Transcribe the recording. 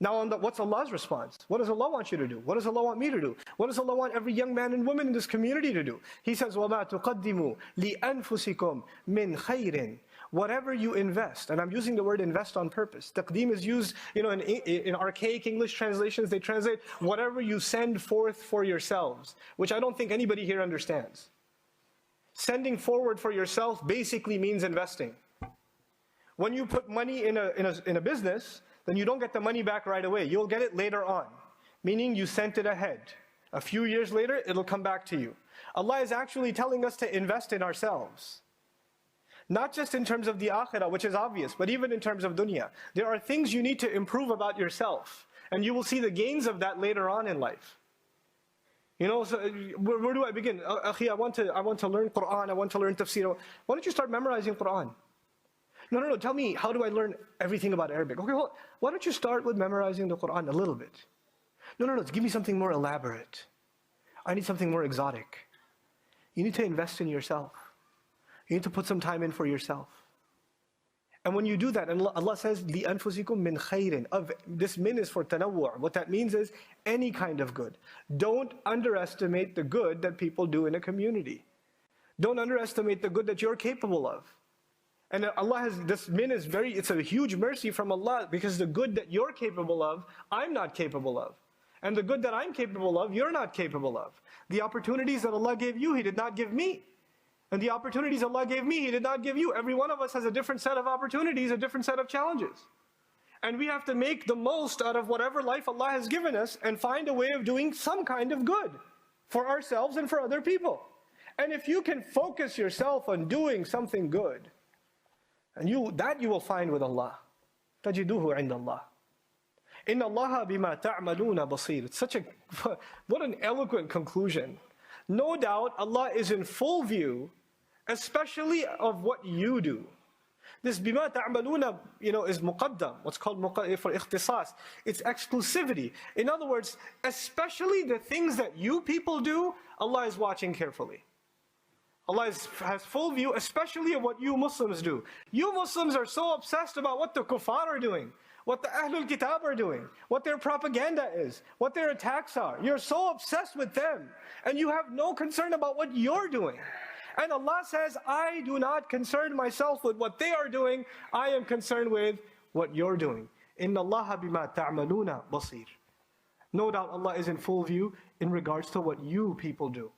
Now, what's Allah's response? What does Allah want you to do? What does Allah want me to do? What does Allah want every young man and woman in this community to do? He says, وَمَا تُقَدِّمُوا لِأَنفُسِكُمْ مِنْ خَيْرٍ. Whatever you invest, and I'm using the word invest on purpose. Taqdeem is used, in archaic English translations, they translate whatever you send forth for yourselves, which I don't think anybody here understands. Sending forward for yourself basically means investing. When you put money in a business, then you don't get the money back right away. You'll get it later on, meaning you sent it ahead. A few years later, it'll come back to you. Allah is actually telling us to invest in ourselves. Not just in terms of the akhirah, which is obvious, but even in terms of dunya. There are things you need to improve about yourself, and you will see the gains of that later on in life. So where do I begin? Akhi, I want to learn Quran, I want to learn tafsir. Why don't you start memorizing Quran? No, tell me, how do I learn everything about Arabic? Okay, well, why don't you start with memorizing the Quran a little bit? No, give me something more elaborate. I need something more exotic. You need to invest in yourself. You need to put some time in for yourself. And when you do that, and Allah says, لِأَنفُسِكُمْ مِنْ خَيْرٍ. This min is for tanawwu'. What that means is any kind of good. Don't underestimate the good that people do in a community. Don't underestimate the good that you're capable of. And Allah has, this min is it's a huge mercy from Allah, because the good that you're capable of, I'm not capable of. And the good that I'm capable of, you're not capable of. The opportunities that Allah gave you, He did not give me. And the opportunities Allah gave me, He did not give you. Every one of us has a different set of opportunities, a different set of challenges. And we have to make the most out of whatever life Allah has given us and find a way of doing some kind of good for ourselves and for other people. And if you can focus yourself on doing something good, and you will find with Allah. تَجِدُوهُ عِنْدَ اللَّهِ إِنَّ اللَّهَ بِمَا تَعْمَلُونَ بَصِيرٌ. It's what an eloquent conclusion. No doubt Allah is in full view, especially of what you do. This بِمَا تَعْمَلُونَ, is muqaddam, what's called for ikhtisas. It's exclusivity. In other words, especially the things that you people do, Allah is watching carefully. Allah has full view, especially of what you Muslims do. You Muslims are so obsessed about what the kuffar are doing, what the Ahlul Kitab are doing, what their propaganda is, what their attacks are. You're so obsessed with them, and you have no concern about what you're doing. And Allah says, I do not concern myself with what they are doing, I am concerned with what you're doing. Inna Allah bima ta'maluna basir. No doubt Allah is in full view in regards to what you people do.